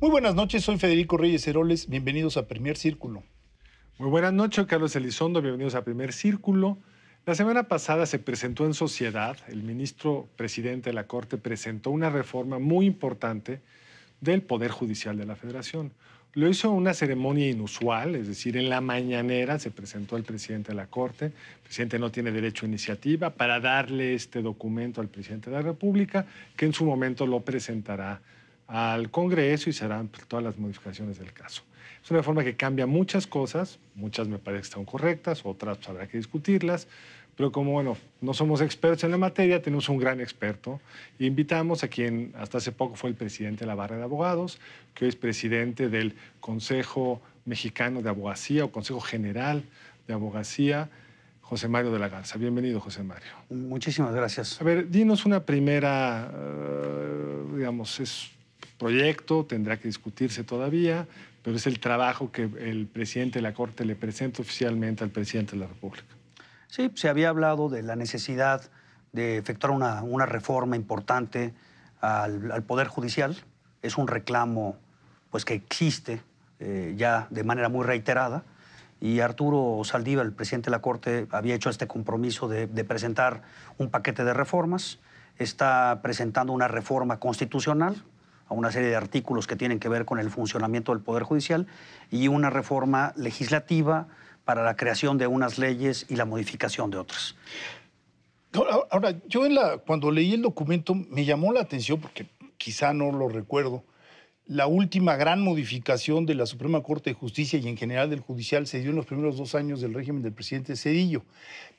Muy buenas noches, soy Federico Reyes Heroles, bienvenidos a Primer Círculo. Muy buenas noches, Carlos Elizondo, bienvenidos a Primer Círculo. La semana pasada se presentó en sociedad, el ministro presidente de la Corte presentó una reforma muy importante del Poder Judicial de la Federación. Lo hizo en una ceremonia inusual, es decir, en la mañanera se presentó el presidente de la Corte. El presidente no tiene derecho a iniciativa para darle este documento al presidente de la República, que en su momento lo presentará al Congreso y se harán todas las modificaciones del caso. Es una reforma que cambia muchas cosas, muchas me parece que están correctas, otras pues, habrá que discutirlas, pero como bueno, no somos expertos en la materia, tenemos un gran experto. E invitamos a quien hasta hace poco fue el presidente de la Barra de Abogados, que hoy es presidente del Consejo Mexicano de Abogacía o Consejo General de Abogacía, José Mario de la Garza. Bienvenido, José Mario. Muchísimas gracias. A ver, dinos una primera, digamos, es proyecto, tendrá que discutirse todavía, pero es el trabajo que el presidente de la Corte le presenta oficialmente al presidente de la República. Sí, se había hablado de la necesidad de efectuar una reforma importante al Poder Judicial. Es un reclamo pues, que existe ya de manera muy reiterada. Y Arturo Saldívar, el presidente de la Corte, había hecho este compromiso de presentar un paquete de reformas. Está presentando una reforma constitucional a una serie de artículos que tienen que ver con el funcionamiento del Poder Judicial y una reforma legislativa para la creación de unas leyes y la modificación de otras. Ahora, yo cuando leí el documento me llamó la atención, porque quizá no lo recuerdo, la última gran modificación de la Suprema Corte de Justicia y en general del Judicial se dio en los primeros 2 años del régimen del presidente Zedillo,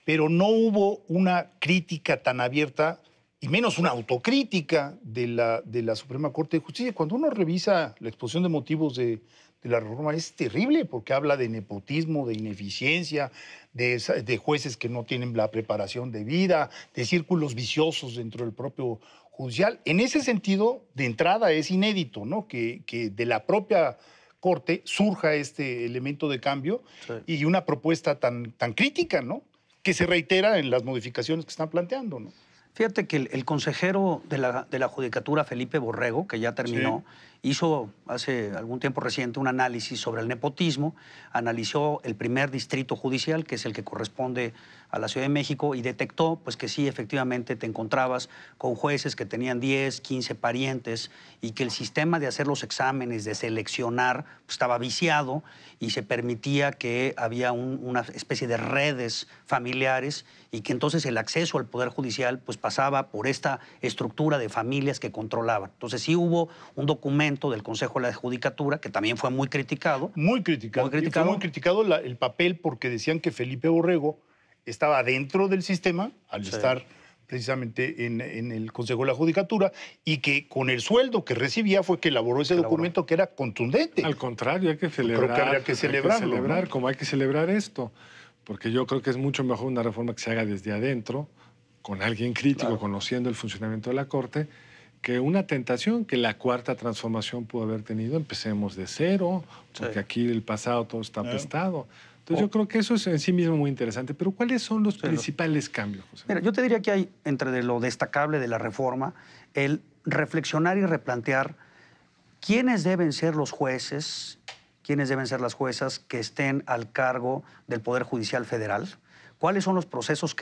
pero no hubo una crítica tan abierta y menos una autocrítica de la Suprema Corte de Justicia. Cuando uno revisa la exposición de motivos de la reforma es terrible porque habla de nepotismo, de ineficiencia, de jueces que no tienen la preparación debida, de círculos viciosos dentro del propio judicial. En ese sentido, de entrada es inédito, ¿no? Que de la propia Corte surja este elemento de cambio y una propuesta tan crítica, ¿no? Que se reitera en las modificaciones que están planteando, ¿no? Fíjate que el consejero de la Judicatura, Felipe Borrego, que ya terminó, hizo hace algún tiempo reciente un análisis sobre el nepotismo, analizó el primer distrito judicial, que es el que corresponde a la Ciudad de México, y detectó pues, que sí, efectivamente, te encontrabas con jueces que tenían 10, 15 parientes y que el sistema de hacer los exámenes, de seleccionar, pues, estaba viciado y se permitía que había una especie de redes familiares y que entonces el acceso al Poder Judicial pues, pasaba por esta estructura de familias que controlaban. Entonces sí hubo un documento del Consejo de la Judicatura que también fue muy criticado. Muy criticado. Y fue muy criticado el papel porque decían que Felipe Borrego estaba dentro del sistema al estar precisamente en el Consejo de la Judicatura y que con el sueldo que recibía fue que elaboró ese documento que era contundente. Al contrario, hay que celebrar. Creo que habría que celebrarlo, ¿no? Como hay que celebrar esto, porque yo creo que es mucho mejor una reforma que se haga desde adentro, con alguien crítico, conociendo el funcionamiento de la Corte, que una tentación que la cuarta transformación pudo haber tenido. Empecemos de cero, porque aquí el pasado todo está apestado. Entonces yo creo que eso es en sí mismo muy interesante. Pero ¿cuáles son los principales cambios, José? Mira, yo te diría que hay, entre lo destacable de la reforma, el reflexionar y replantear quiénes deben ser los jueces, quiénes deben ser las juezas que estén al cargo del Poder Judicial Federal, cuáles son los procesos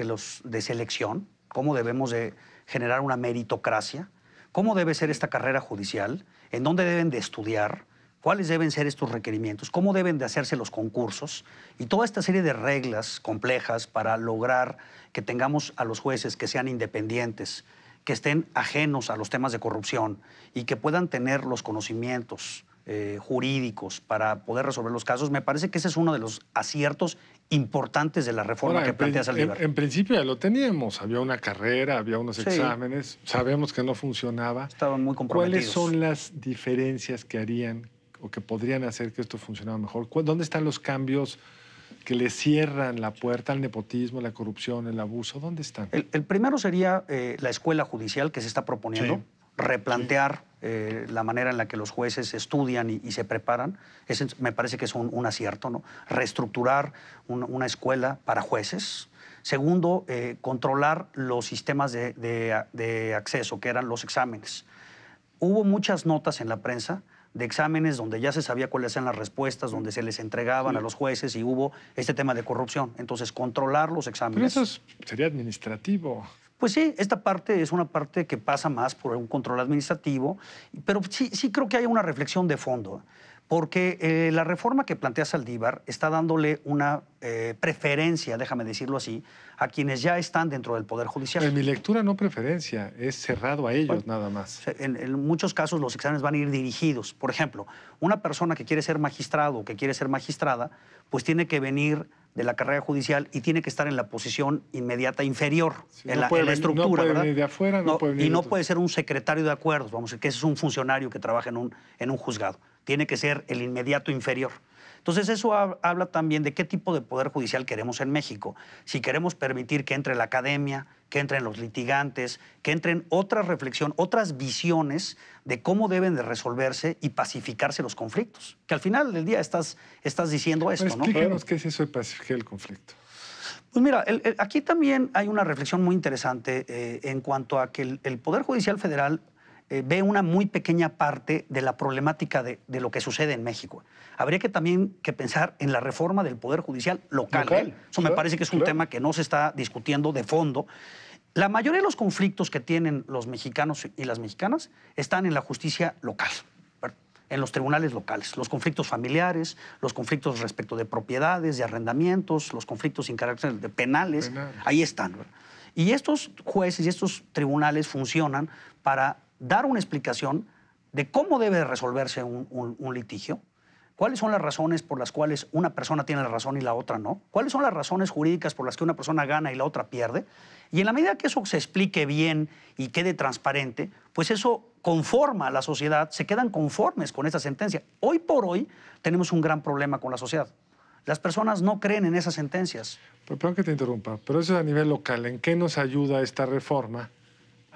de selección, cómo debemos de generar una meritocracia, cómo debe ser esta carrera judicial, en dónde deben de estudiar, cuáles deben ser estos requerimientos, cómo deben de hacerse los concursos y toda esta serie de reglas complejas para lograr que tengamos a los jueces que sean independientes, que estén ajenos a los temas de corrupción y que puedan tener los conocimientos jurídicos para poder resolver los casos. Me parece que ese es uno de los aciertos importantes de la reforma que plantea Saldívar. En principio ya lo teníamos. Había una carrera, había unos exámenes. Sabemos que no funcionaba. Estaban muy comprometidos. ¿Cuáles son las diferencias que harían o que podrían hacer que esto funcionara mejor? ¿Dónde están los cambios que le cierran la puerta al nepotismo, la corrupción, el abuso? ¿Dónde están? El primero sería la escuela judicial que se está proponiendo. Replantear la manera en la que los jueces estudian y se preparan. Ese me parece que es un acierto, ¿no? Reestructurar una escuela para jueces. Segundo, controlar los sistemas de acceso, que eran los exámenes. Hubo muchas notas en la prensa de exámenes donde ya se sabía cuáles eran las respuestas, donde se les entregaban a los jueces y hubo este tema de corrupción. Entonces, controlar los exámenes. Pero eso sería administrativo. Pues sí, esta parte es una parte que pasa más por un control administrativo, pero sí creo que hay una reflexión de fondo, porque la reforma que plantea Saldívar está dándole una preferencia, déjame decirlo así, a quienes ya están dentro del Poder Judicial. En mi lectura no preferencia, es cerrado a ellos nada más. En muchos casos los exámenes van a ir dirigidos. Por ejemplo, una persona que quiere ser magistrado o que quiere ser magistrada, pues tiene que venir de la carrera judicial y tiene que estar en la posición inmediata inferior, Sí, en la estructura, no puede ¿verdad? venir de afuera, no puede venir y de no otro. puede ser un secretario de acuerdos, vamos a decir, que ese es un funcionario que trabaja en un juzgado. Tiene que ser el inmediato inferior. Entonces, eso habla también de qué tipo de poder judicial queremos en México. Si queremos permitir que entre la academia, que entren los litigantes, que entren otra reflexión, otras visiones de cómo deben de resolverse y pacificarse los conflictos. Que al final del día estás diciendo esto, Pero ¿no? explíquenos qué es eso de pacificar el conflicto. Pues mira, aquí también hay una reflexión muy interesante en cuanto a que el Poder Judicial Federal ve una muy pequeña parte de la problemática de lo que sucede en México. Habría que también pensar en la reforma del Poder Judicial local. Eso me parece que es un tema que no se está discutiendo de fondo. La mayoría de los conflictos que tienen los mexicanos y las mexicanas están en la justicia local, en los tribunales locales. Los conflictos familiares, los conflictos respecto de propiedades, de arrendamientos, los conflictos sin carácter de penales, ahí están, ¿verdad? Y estos jueces y estos tribunales funcionan para dar una explicación de cómo debe resolverse un litigio, cuáles son las razones por las cuales una persona tiene la razón y la otra no, cuáles son las razones jurídicas por las que una persona gana y la otra pierde, y en la medida que eso se explique bien y quede transparente, pues eso conforma a la sociedad, se quedan conformes con esa sentencia. Hoy por hoy tenemos un gran problema con la sociedad. Las personas no creen en esas sentencias. Perdón que te interrumpa, pero eso es a nivel local. ¿En qué nos ayuda esta reforma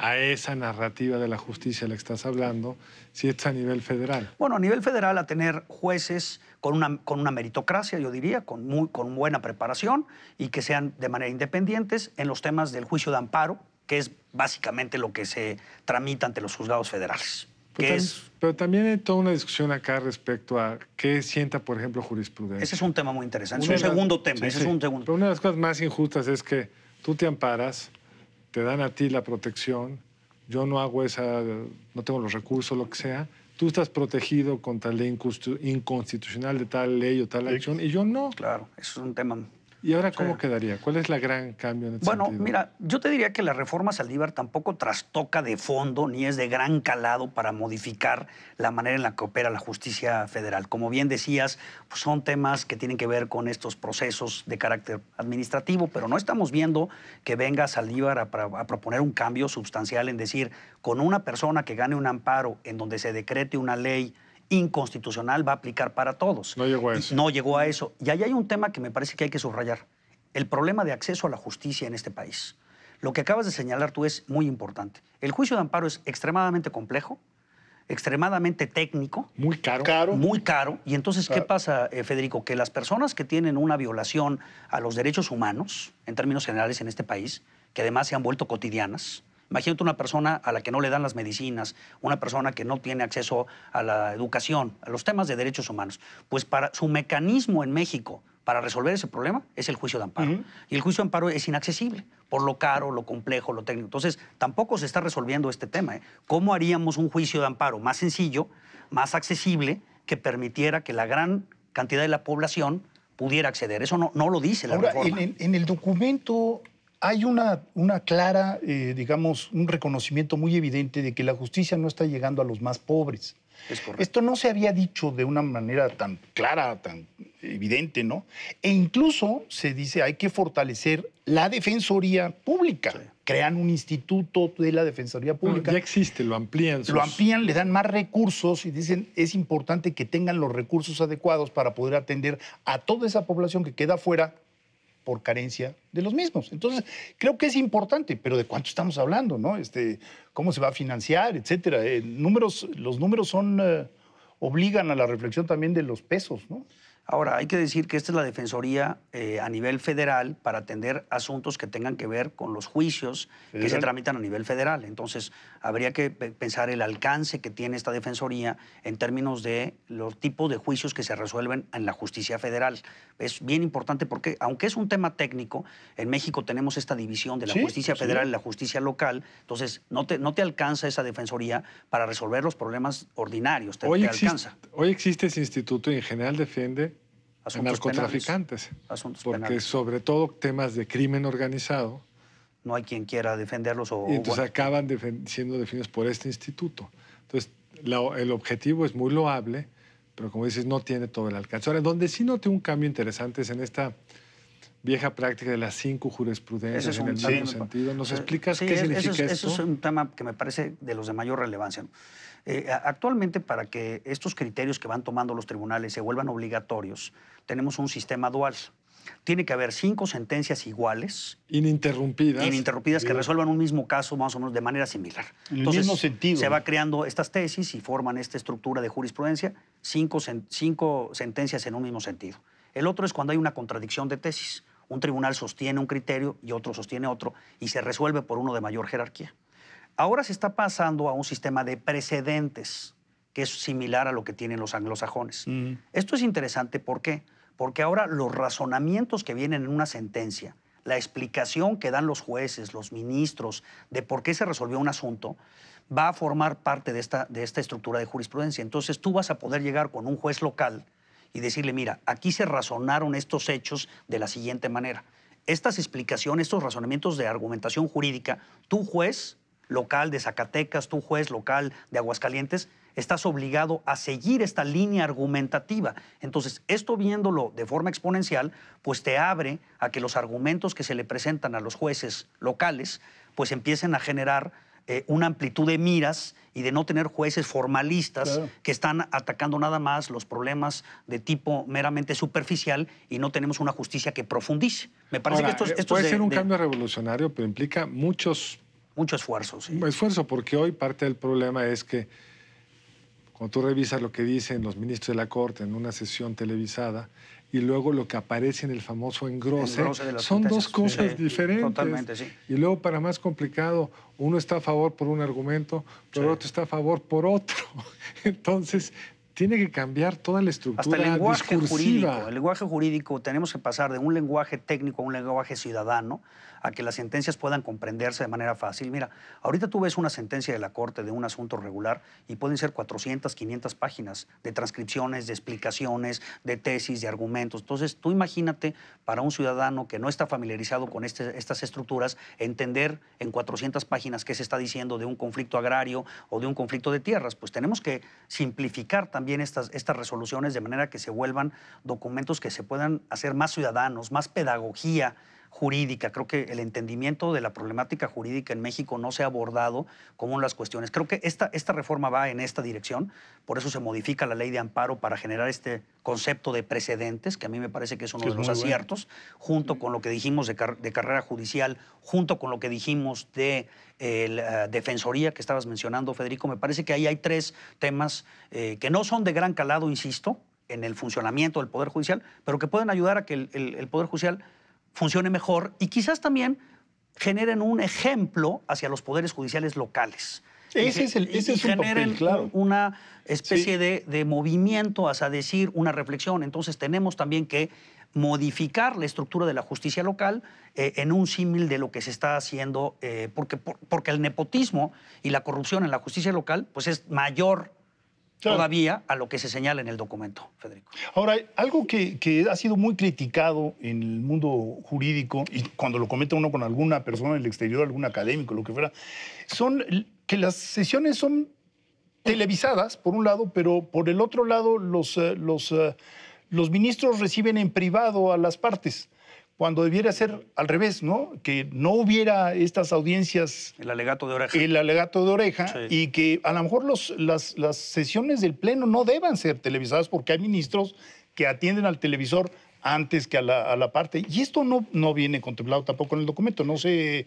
a esa narrativa de la justicia de la que estás hablando, si es a nivel federal? Bueno, a nivel federal, a tener jueces con una meritocracia, yo diría, con buena preparación y que sean de manera independientes en los temas del juicio de amparo, que es básicamente lo que se tramita ante los juzgados federales. Pero también hay toda una discusión acá respecto a qué sienta, por ejemplo, jurisprudencia. Ese es un tema muy interesante, es un segundo tema. Pero una de las cosas más injustas es que tú te amparas, te dan a ti la protección, yo no hago no tengo los recursos, lo que sea, tú estás protegido contra la inconstitucional de tal ley o tal acción y yo no. Claro, eso es un tema. ¿Y ahora cómo quedaría? ¿Cuál es la gran cambio en este sentido? Bueno, mira, yo te diría que la reforma Saldívar tampoco trastoca de fondo ni es de gran calado para modificar la manera en la que opera la justicia federal. Como bien decías, pues son temas que tienen que ver con estos procesos de carácter administrativo, pero no estamos viendo que venga Saldívar a proponer un cambio sustancial en decir, con una persona que gane un amparo en donde se decrete una ley inconstitucional va a aplicar para todos. No llegó a eso. No llegó a eso. Y ahí hay un tema que me parece que hay que subrayar. El problema de acceso a la justicia en este país. Lo que acabas de señalar tú es muy importante. El juicio de amparo es extremadamente complejo, extremadamente técnico. Muy caro. Muy caro. Y entonces, ¿qué pasa, Federico? Que las personas que tienen una violación a los derechos humanos, en términos generales en este país, que además se han vuelto cotidianas. Imagínate una persona a la que no le dan las medicinas, una persona que no tiene acceso a la educación, a los temas de derechos humanos. Pues para su mecanismo en México para resolver ese problema es el juicio de amparo. Y el juicio de amparo es inaccesible por lo caro, lo complejo, lo técnico. Entonces, tampoco se está resolviendo este tema. ¿Cómo haríamos un juicio de amparo más sencillo, más accesible, que permitiera que la gran cantidad de la población pudiera acceder? Eso no lo dice la reforma. En el documento hay una clara, digamos, un reconocimiento muy evidente de que la justicia no está llegando a los más pobres. Es correcto. Esto no se había dicho de una manera tan clara, tan evidente, ¿no? E incluso se dice hay que fortalecer la Defensoría Pública. Sí. Crean un instituto de la Defensoría Pública. Ya existe, lo amplían. Lo amplían, le dan más recursos y dicen es importante que tengan los recursos adecuados para poder atender a toda esa población que queda fuera por carencia de los mismos. Entonces, creo que es importante, pero ¿de cuánto estamos hablando, no? ¿Cómo se va a financiar, etcétera? Los números obligan a la reflexión también de los pesos, ¿no? Ahora, hay que decir que esta es la Defensoría a nivel federal para atender asuntos que tengan que ver con los juicios que se tramitan a nivel federal. Entonces, habría que pensar el alcance que tiene esta Defensoría en términos de los tipos de juicios que se resuelven en la justicia federal. Es bien importante porque, aunque es un tema técnico, en México tenemos esta división de la justicia federal y la justicia local. Entonces, no te alcanza esa Defensoría para resolver los problemas ordinarios. Hoy existe ese instituto y en general defiende a narcotraficantes. Asuntos porque penales. Sobre todo temas de crimen organizado. No hay quien quiera defenderlos. Y entonces acaban siendo definidos por este instituto. Entonces, el objetivo es muy loable, pero como dices, no tiene todo el alcance. Ahora, donde sí noté un cambio interesante es en esta vieja práctica de las 5 jurisprudencias en el mismo sentido. ¿Nos explicas qué significa esto? Eso es un tema que me parece de los de mayor relevancia, ¿no? Actualmente, para que estos criterios que van tomando los tribunales se vuelvan obligatorios, tenemos un sistema dual. Tiene que haber 5 sentencias iguales. Ininterrumpidas. Que resuelvan un mismo caso más o menos de manera similar. En el mismo sentido. Se va creando estas tesis y forman esta estructura de jurisprudencia, 5 sentencias en un mismo sentido. El otro es cuando hay una contradicción de tesis. Un tribunal sostiene un criterio y otro sostiene otro y se resuelve por uno de mayor jerarquía. Ahora se está pasando a un sistema de precedentes, que es similar a lo que tienen los anglosajones. Esto es interesante, ¿por qué? Porque ahora los razonamientos que vienen en una sentencia, la explicación que dan los jueces, los ministros, de por qué se resolvió un asunto, va a formar parte de esta estructura de jurisprudencia. Entonces tú vas a poder llegar con un juez local y decirle, mira, aquí se razonaron estos hechos de la siguiente manera. Estas explicaciones, estos razonamientos de argumentación jurídica, tú juez local de Zacatecas, tú juez local de Aguascalientes, estás obligado a seguir esta línea argumentativa. Entonces, esto viéndolo de forma exponencial, pues te abre a que los argumentos que se le presentan a los jueces locales, pues empiecen a generar una amplitud de miras y de no tener jueces formalistas que están atacando nada más los problemas de tipo meramente superficial y no tenemos una justicia que profundice. Me parece que esto puede ser un cambio revolucionario, pero implica mucho esfuerzo. Sí. Esfuerzo, porque hoy parte del problema es que cuando tú revisas lo que dicen los ministros de la Corte en una sesión televisada y luego lo que aparece en el famoso engrose son dos cosas diferentes. Totalmente, sí. Y luego, para más complicado, uno está a favor por un argumento, pero otro está a favor por otro. Entonces, tiene que cambiar toda la estructura hasta el lenguaje discursiva. El lenguaje jurídico, tenemos que pasar de un lenguaje técnico a un lenguaje ciudadano, a que las sentencias puedan comprenderse de manera fácil. Mira, ahorita tú ves una sentencia de la Corte de un asunto regular y pueden ser 400, 500 páginas de transcripciones, de explicaciones, de tesis, de argumentos. Entonces, tú imagínate para un ciudadano que no está familiarizado con estas estructuras, entender en 400 páginas qué se está diciendo de un conflicto agrario o de un conflicto de tierras. Pues tenemos que simplificar también estas resoluciones de manera que se vuelvan documentos que se puedan hacer más ciudadanos, más pedagogía jurídica. Creo que el entendimiento de la problemática jurídica en México no se ha abordado como las cuestiones. Creo que esta reforma va en esta dirección, por eso se modifica la ley de amparo para generar este concepto de precedentes, que a mí me parece que es uno de los aciertos, junto con lo que dijimos de carrera judicial, junto con lo que dijimos de la defensoría que estabas mencionando, Federico. Me parece que ahí hay 3 temas que no son de gran calado, insisto, en el funcionamiento del Poder Judicial, pero que pueden ayudar a que el Poder Judicial funcione mejor y quizás también generen un ejemplo hacia los poderes judiciales locales. Ese es un papel, claro. Una especie de movimiento hacia decir una reflexión. Entonces tenemos también que modificar la estructura de la justicia local en un símil de lo que se está haciendo, porque el nepotismo y la corrupción en la justicia local pues es mayor todavía a lo que se señala en el documento, Federico. Ahora, algo que ha sido muy criticado en el mundo jurídico, y cuando lo comenta uno con alguna persona en el exterior, algún académico, lo que fuera, son que las sesiones son televisadas, por un lado, pero por el otro lado los ministros reciben en privado a las partes, cuando debiera ser al revés, ¿no? Que no hubiera estas audiencias... El alegato de oreja. El alegato de oreja, y que a lo mejor las sesiones del Pleno no deban ser televisadas porque hay ministros que atienden al televisor antes que a la parte. Y esto no viene contemplado tampoco en el documento, no se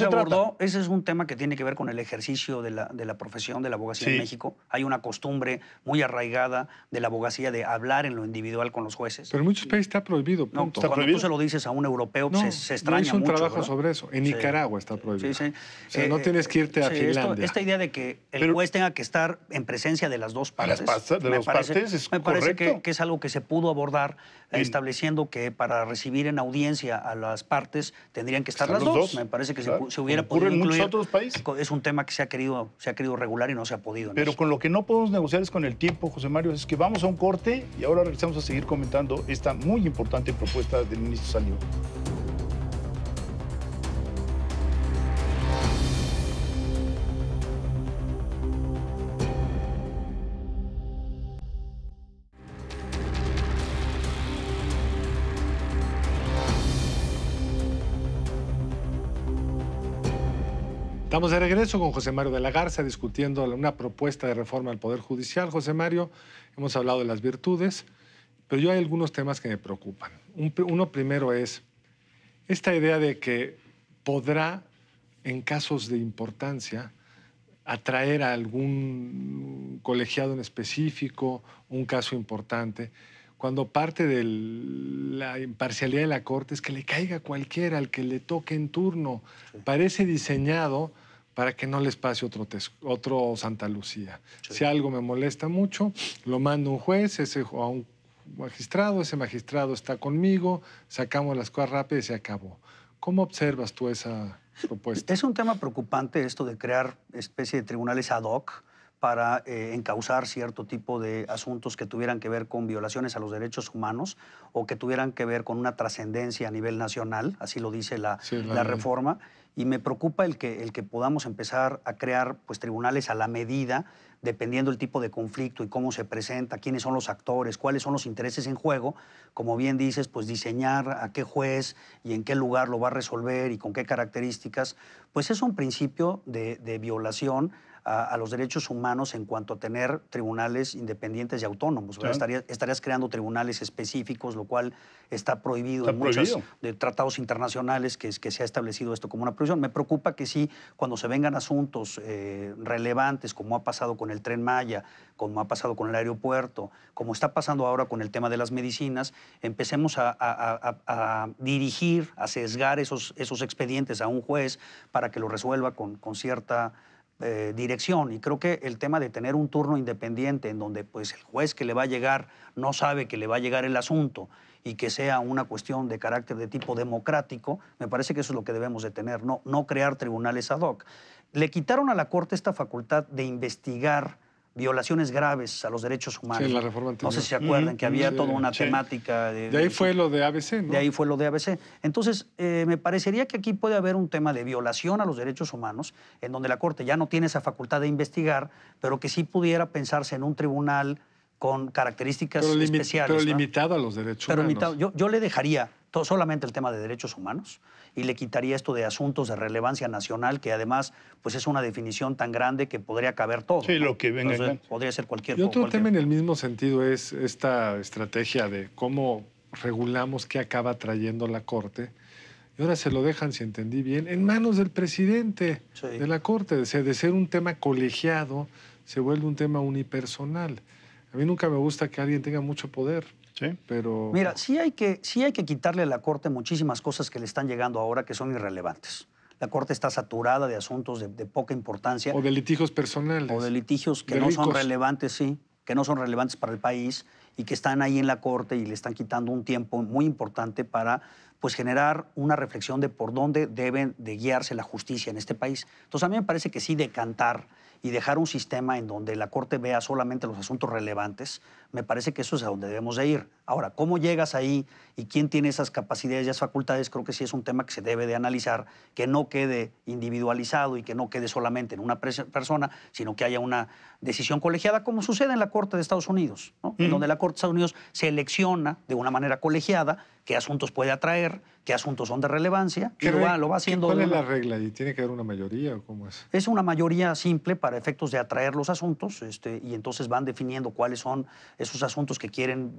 abordó. Ese es un tema que tiene que ver con el ejercicio de la profesión de la abogacía en México. Hay una costumbre muy arraigada de la abogacía de hablar en lo individual con los jueces. Pero en muchos países está prohibido, punto. No, cuando prohibido. Tú se lo dices a un europeo, se extraña mucho. No hizo un trabajo ¿verdad? sobre eso. En Nicaragua está prohibido. Sí. O sea, no tienes que irte a Finlandia. Esta idea de que el juez tenga que estar en presencia de las dos partes, me parece que es algo que se pudo abordar estableciendo que para recibir en audiencia a las partes tendrían que estar las dos. Me parece que se hubiera podido incluir. En muchos otros países. Es un tema que se ha querido regular y no se ha podido. Pero con lo que no podemos negociar es con el tiempo, José Mario, es que vamos a un corte y ahora regresamos a seguir comentando esta muy importante propuesta del ministro Saldívar. Estamos de regreso con José Mario de la Garza discutiendo una propuesta de reforma al Poder Judicial. José Mario, hemos hablado de las virtudes, pero yo hay algunos temas que me preocupan. Uno primero es esta idea de que podrá, en casos de importancia, atraer a algún colegiado en específico, un caso importante, cuando parte de la imparcialidad de la Corte es que le caiga a cualquiera, al que le toque en turno. Sí. Parece diseñado para que no les pase otro Santa Lucía. Sí. Si algo me molesta mucho, lo mando a un juez, a un magistrado, ese magistrado está conmigo, sacamos las cosas rápidas y se acabó. ¿Cómo observas tú esa propuesta? Es un tema preocupante esto de crear especie de tribunales ad hoc para encauzar cierto tipo de asuntos que tuvieran que ver con violaciones a los derechos humanos o que tuvieran que ver con una trascendencia a nivel nacional, así lo dice la reforma. Y me preocupa el que podamos empezar a crear pues, tribunales a la medida, dependiendo del tipo de conflicto y cómo se presenta, quiénes son los actores, cuáles son los intereses en juego. Como bien dices, pues diseñar a qué juez y en qué lugar lo va a resolver y con qué características, pues es un principio de violación a los derechos humanos en cuanto a tener tribunales independientes y autónomos. Claro. Estarías creando tribunales específicos, lo cual está prohibido en muchos de tratados internacionales que se ha establecido esto como una prohibición. Me preocupa que sí, cuando se vengan asuntos relevantes, como ha pasado con el Tren Maya, como ha pasado con el aeropuerto, como está pasando ahora con el tema de las medicinas, empecemos a dirigir, a sesgar esos expedientes a un juez para que lo resuelva con cierta dirección. Y creo que el tema de tener un turno independiente en donde pues, el juez que le va a llegar no sabe que le va a llegar el asunto y que sea una cuestión de carácter de tipo democrático, me parece que eso es lo que debemos de tener, no crear tribunales ad hoc. Le quitaron a la Corte esta facultad de investigar violaciones graves a los derechos humanos. Sí, la reforma anterior. No sé si se acuerdan que había toda una temática. De ahí fue lo de ABC, ¿no? De ahí fue lo de ABC. Entonces, me parecería que aquí puede haber un tema de violación a los derechos humanos, en donde la Corte ya no tiene esa facultad de investigar, pero que sí pudiera pensarse en un tribunal con características especiales. Pero limitado a los derechos humanos. Yo le dejaría solamente el tema de derechos humanos y le quitaría esto de asuntos de relevancia nacional, que además pues es una definición tan grande que podría caber todo. Sí, ¿no? Lo que venga. Entonces, podría ser cualquier cosa. Y otro tema en el mismo sentido es esta estrategia de cómo regulamos qué acaba trayendo la Corte. Y ahora se lo dejan, si entendí bien, en manos del presidente de la Corte. De ser un tema colegiado, se vuelve un tema unipersonal. A mí nunca me gusta que alguien tenga mucho poder. Sí, pero... Mira, sí hay que quitarle a la Corte muchísimas cosas que le están llegando ahora que son irrelevantes. La Corte está saturada de asuntos de poca importancia. O de litigios personales. O de litigios que no son relevantes, sí, que no son relevantes para el país y que están ahí en la Corte y le están quitando un tiempo muy importante para pues, generar una reflexión de por dónde debe de guiarse la justicia en este país. Entonces, a mí me parece que sí decantar y dejar un sistema en donde la Corte vea solamente los asuntos relevantes, me parece que eso es a donde debemos de ir. Ahora, ¿cómo llegas ahí y quién tiene esas capacidades y esas facultades? Creo que sí es un tema que se debe de analizar, que no quede individualizado y que no quede solamente en una persona, sino que haya una decisión colegiada, como sucede en la Corte de Estados Unidos, ¿no? En donde la Corte de Estados Unidos selecciona de una manera colegiada qué asuntos puede atraer, qué asuntos son de relevancia, y lo va haciendo. ¿Cuál es la regla? ¿Y tiene que haber una mayoría o cómo es? Es una mayoría simple para efectos de atraer los asuntos, y entonces van definiendo cuáles son esos asuntos que quieren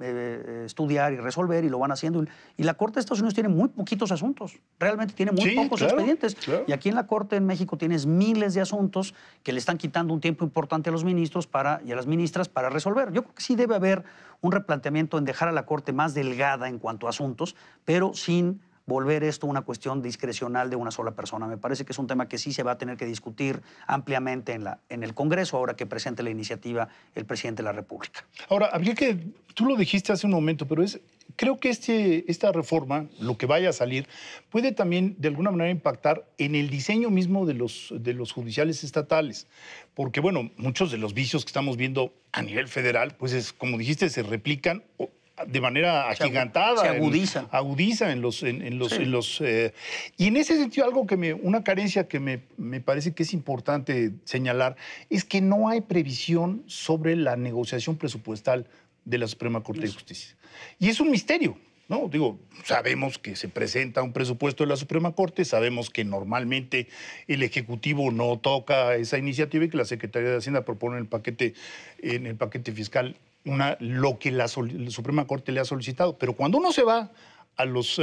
estudiar y resolver, y lo van haciendo. Y la Corte de Estados Unidos tiene muy poquitos asuntos, realmente tiene muy pocos expedientes. Claro. Y aquí en la Corte en México tienes miles de asuntos que le están quitando un tiempo importante a los ministros y a las ministras para resolver. Yo creo que sí debe haber un replanteamiento en dejar a la Corte más delgada en cuanto a asuntos, pero sin volver esto una cuestión discrecional de una sola persona. Me parece que es un tema que sí se va a tener que discutir ampliamente en el Congreso, ahora que presente la iniciativa el presidente de la República. Ahora, habría que, tú lo dijiste hace un momento, pero creo que esta reforma, lo que vaya a salir, puede también de alguna manera impactar en el diseño mismo de los judiciales estatales. Porque, bueno, muchos de los vicios que estamos viendo a nivel federal, pues como dijiste, se replican de manera agigantada. Se agudizan. Agudiza en los... y en ese sentido, una carencia que me parece que es importante señalar es que no hay previsión sobre la negociación presupuestal de la Suprema Corte de Justicia. Y es un misterio, ¿no? Digo, sabemos que se presenta un presupuesto de la Suprema Corte, sabemos que normalmente el Ejecutivo no toca esa iniciativa y que la Secretaría de Hacienda propone en el paquete fiscal lo que la Suprema Corte le ha solicitado. Pero cuando uno se va a los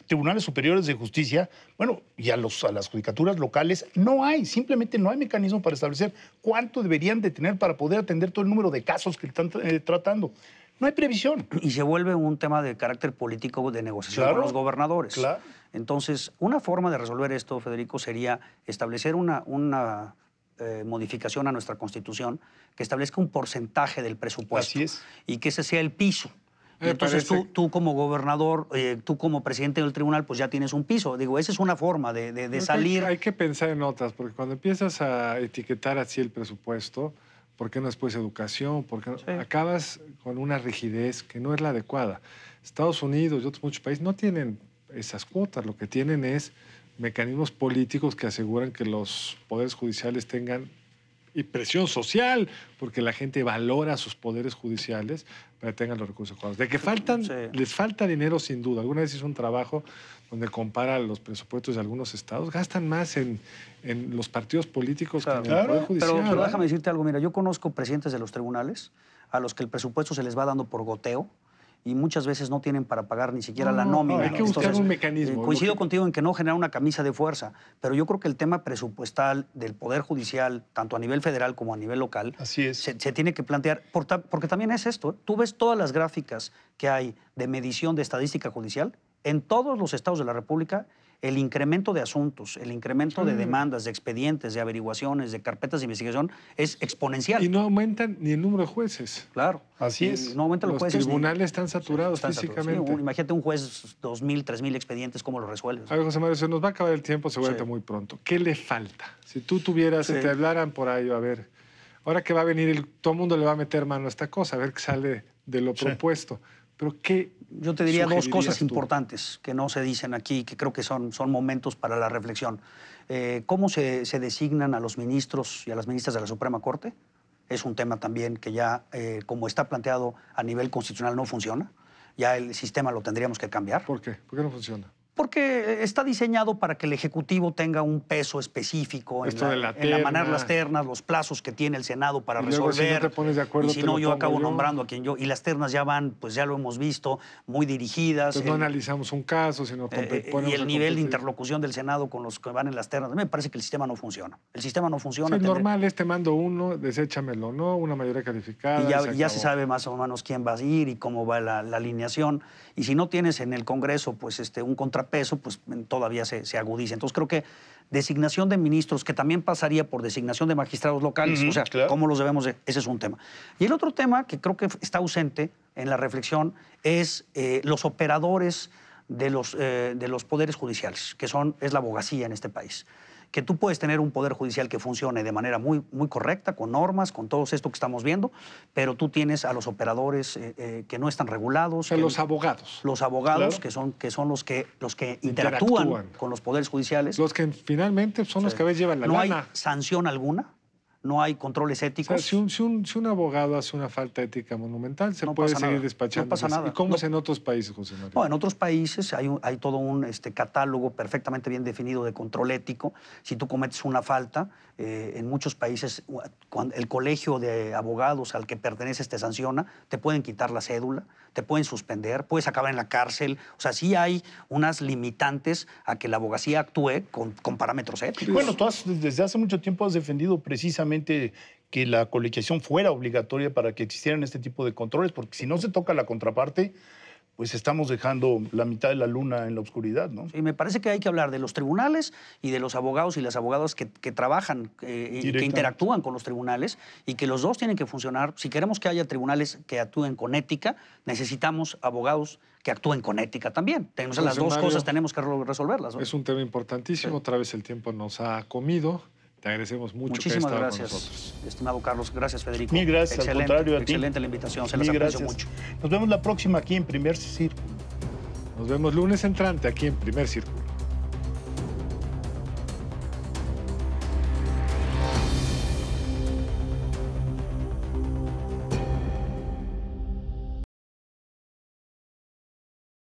tribunales superiores de justicia, bueno, y a las judicaturas locales, simplemente no hay mecanismo para establecer cuánto deberían de tener para poder atender todo el número de casos que están tratando. No hay previsión. Y se vuelve un tema de carácter político de negociación con los gobernadores. Claro. Entonces, una forma de resolver esto, Federico, sería establecer una modificación a nuestra Constitución que establezca un porcentaje del presupuesto. Así es. Y que ese sea el piso. Y entonces tú como gobernador, tú como presidente del tribunal, pues ya tienes un piso. Digo, esa es una forma de salir. Hay que pensar en otras, porque cuando empiezas a etiquetar así el presupuesto, ¿por qué no después educación? Acabas con una rigidez que no es la adecuada. Estados Unidos y otros muchos países no tienen esas cuotas, lo que tienen es mecanismos políticos que aseguran que los poderes judiciales tengan y presión social, porque la gente valora sus poderes judiciales para que tengan los recursos adecuados. De que les falta dinero sin duda. Alguna vez hice un trabajo donde compara los presupuestos de algunos estados, gastan más en los partidos políticos que en el Poder Judicial. Pero déjame decirte algo, mira, yo conozco presidentes de los tribunales a los que el presupuesto se les va dando por goteo, y muchas veces no tienen para pagar ni siquiera la nómina. Hay que buscar un mecanismo. Coincido contigo en que no genera una camisa de fuerza, pero yo creo que el tema presupuestal del Poder Judicial, tanto a nivel federal como a nivel local, así es, se tiene que plantear, porque también es esto. Tú ves todas las gráficas que hay de medición de estadística judicial, en todos los estados de la República, el incremento de asuntos, el incremento de demandas, de expedientes, de averiguaciones, de carpetas de investigación es exponencial. Y no aumentan ni el número de jueces. Claro. Así es. No aumentan los jueces. Los tribunales están saturados físicamente. Sí, imagínate un juez, 2,000, 3,000 expedientes, ¿cómo lo resuelves? A ver, José Mario, se nos va a acabar el tiempo seguramente muy pronto. ¿Qué le falta? Si tú tuvieras, si te hablaran por ahí, a ver, ahora que va a venir, todo el mundo le va a meter mano a esta cosa, a ver qué sale de lo propuesto. Pero ¿qué Yo te diría dos cosas importantes que no se dicen aquí, que creo que son momentos para la reflexión. ¿Cómo se designan a los ministros y a las ministras de la Suprema Corte? Es un tema también que ya, como está planteado a nivel constitucional, no funciona. Ya el sistema lo tendríamos que cambiar. ¿Por qué? ¿Por qué no funciona? Porque está diseñado para que el Ejecutivo tenga un peso específico en la manera las ternas, los plazos que tiene el Senado para resolver. Si no te pones de acuerdo, y si no, yo acabo nombrando a quien yo. Y las ternas ya van, pues ya lo hemos visto, muy dirigidas. Entonces no analizamos un caso, sino y el nivel de interlocución del Senado con los que van en las ternas. Me parece que el sistema no funciona. El sistema no funciona. Sí, normal te mando uno, deséchamelo, ¿no? Una mayoría calificada. Y ya se sabe más o menos quién va a ir y cómo va la alineación. Y si no tienes en el Congreso pues, un contrapeso, pues todavía se agudiza. Entonces creo que designación de ministros, que también pasaría por designación de magistrados locales, o sea, claro, cómo los debemos de... Ese es un tema. Y el otro tema que creo que está ausente en la reflexión es los operadores de los poderes judiciales, que es la abogacía en este país. Que tú puedes tener un poder judicial que funcione de manera muy, muy correcta, con normas, con todo esto que estamos viendo, pero tú tienes a los operadores que no están regulados. Los abogados. Los abogados, claro, que son los que interactúan con los poderes judiciales. Los que finalmente son los que a veces llevan la lana. No hay sanción alguna. no hay controles O éticos. sea, si un abogado hace una falta ética monumental, se No puede pasa seguir nada. despachando. No pasa nada. ¿Y cómo No. es en otros países, José María? No, en otros países hay todo un catálogo perfectamente bien definido de control ético. Si tú cometes una falta, en muchos países cuando el colegio de abogados al que perteneces te sanciona, te pueden quitar la cédula, te pueden suspender, puedes acabar en la cárcel. O sea, sí hay unas limitantes a que la abogacía actúe con parámetros éticos. Bueno, tú desde hace mucho tiempo has defendido precisamente que la colegiación fuera obligatoria para que existieran este tipo de controles, porque si no se toca la contraparte, pues estamos dejando la mitad de la luna en la oscuridad, ¿no? Y me parece que hay que hablar de los tribunales y de los abogados y las abogadas que trabajan y que interactúan con los tribunales, y que los dos tienen que funcionar. Si queremos que haya tribunales que actúen con ética, necesitamos abogados que actúen con ética también. Tenemos las dos cosas, tenemos que resolverlas, ¿no? Es un tema importantísimo. Sí. Otra vez el tiempo nos ha comido. Te agradecemos mucho. Muchísimas que gracias, con nosotros. estimado Carlos. Gracias, Federico. Mil gracias, excelente, al contrario a ti. Excelente la invitación, se las aprecio mucho. Nos vemos la próxima aquí en Primer Círculo. Nos vemos lunes entrante aquí en Primer Círculo.